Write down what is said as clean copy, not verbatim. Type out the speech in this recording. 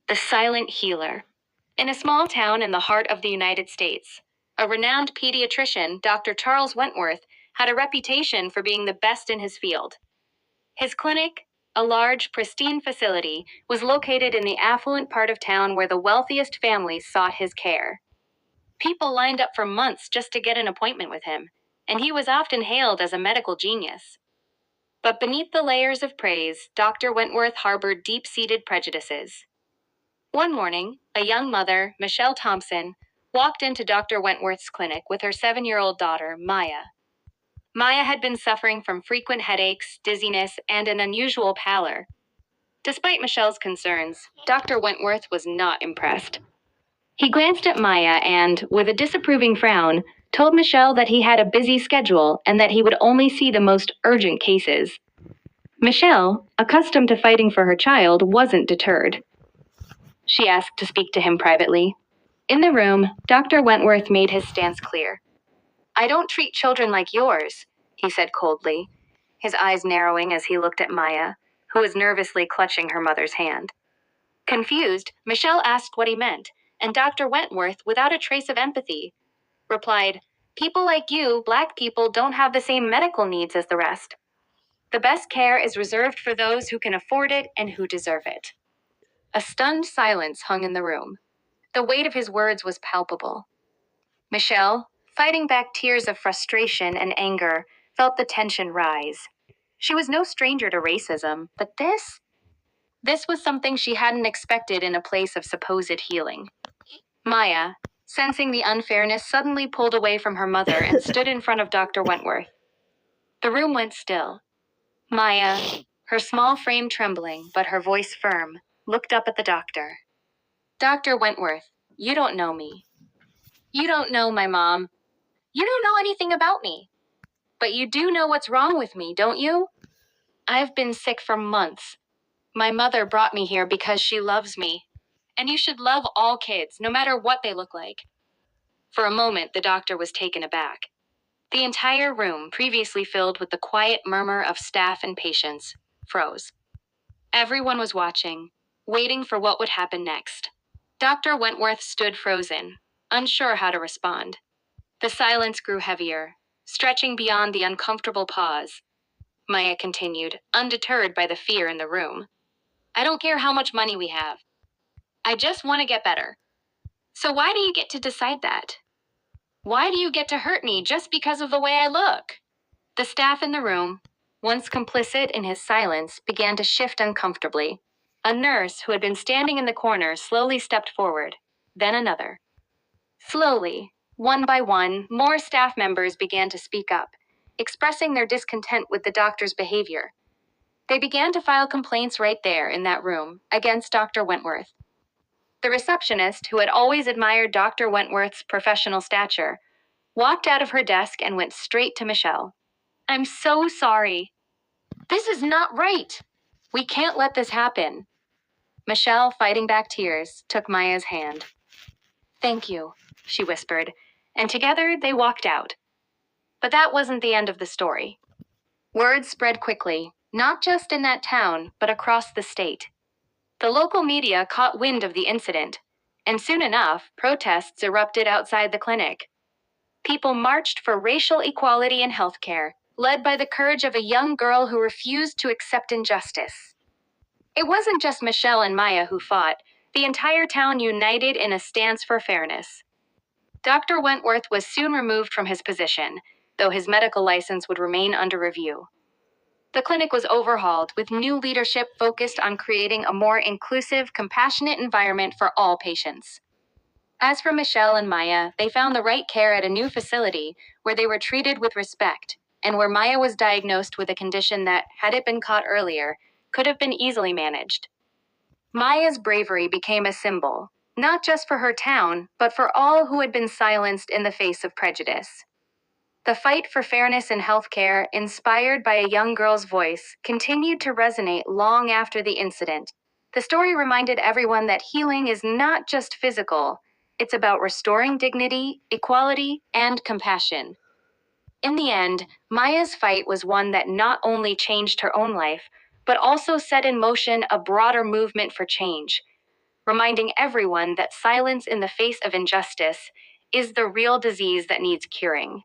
The silent healer. In a small town in the heart of the United States, a renowned pediatrician, Dr. Charles Wentworth, had a reputation for being the best in his field. His clinic, a large, pristine facility, was located in the affluent part of town where the wealthiest families sought his care. People lined up for months just to get an appointment with him, and he was often hailed as a medical genius. But beneath the layers of praise, Dr. Wentworth harbored deep-seated prejudices. One morning, a young mother, Michelle Thompson, walked into Dr. Wentworth's clinic with her 7-year-old daughter, Maya. Maya had been suffering from frequent headaches, dizziness, and an unusual pallor. Despite Michelle's concerns, Dr. Wentworth was not impressed. He glanced at Maya and, with a disapproving frown, told Michelle that he had a busy schedule and that he would only see the most urgent cases. Michelle, accustomed to fighting for her child, wasn't deterred. She asked to speak to him privately. In the room, Dr. Wentworth made his stance clear. "I don't treat children like yours," he said coldly, his eyes narrowing as he looked at Maya, who was nervously clutching her mother's hand. Confused, Michelle asked what he meant, and Dr. Wentworth, without a trace of empathy, replied, "People like you, Black people, don't have the same medical needs as the rest. The best care is reserved for those who can afford it and who deserve it." A stunned silence hung in the room. The weight of his words was palpable. Michelle, fighting back tears of frustration and anger, felt the tension rise. She was no stranger to racism, but this was something she hadn't expected in a place of supposed healing. Maya, sensing the unfairness, suddenly pulled away from her mother and stood in front of Dr. Wentworth. The room went still. Maya, her small frame trembling but her voice firm, looked up at the doctor. "Dr. Wentworth, you don't know me. You don't know my mom. You don't know anything about me. But you do know what's wrong with me, don't you? I've been sick for months. My mother brought me here because she loves me. And you should love all kids, no matter what they look like." For a moment, the doctor was taken aback. The entire room, previously filled with the quiet murmur of staff and patients, froze. Everyone was watching, waiting for what would happen next. Dr. Wentworth stood frozen, unsure how to respond. The silence grew heavier, stretching beyond the uncomfortable pause. Maya continued, undeterred by the fear in the room. "I don't care how much money we have. I just want to get better. So why do you get to decide that? Why do you get to hurt me just because of the way I look?" The staff in the room, once complicit in his silence, began to shift uncomfortably. A nurse who had been standing in the corner slowly stepped forward, then another. Slowly, one by one, more staff members began to speak up, expressing their discontent with the doctor's behavior. They began to file complaints right there in that room against Dr. Wentworth. The receptionist, who had always admired Dr. Wentworth's professional stature, walked out of her desk and went straight to Michelle. "I'm so sorry. This is not right. We can't let this happen." Michelle, fighting back tears, took Maya's hand. "Thank you," she whispered, and together they walked out. But that wasn't the end of the story. Word spread quickly, not just in that town, but across the state. The local media caught wind of the incident, and soon enough, protests erupted outside the clinic. People marched for racial equality in healthcare, led by the courage of a young girl who refused to accept injustice. It wasn't just Michelle and Maya who fought. The entire town united in a stance for fairness. Dr. Wentworth was soon removed from his position, though his medical license would remain under review. The clinic was overhauled, with new leadership focused on creating a more inclusive, compassionate environment for all patients. As for Michelle and Maya, they found the right care at a new facility where they were treated with respect, and where Maya was diagnosed with a condition that, had it been caught earlier, could have been easily managed. Maya's bravery became a symbol, not just for her town, but for all who had been silenced in the face of prejudice. The fight for fairness in healthcare, inspired by a young girl's voice, continued to resonate long after the incident. The story reminded everyone that healing is not just physical. It's about restoring dignity, equality, and compassion. In the end, Maya's fight was one that not only changed her own life, but also set in motion a broader movement for change. reminding everyone that silence in the face of injustice is the real disease that needs curing.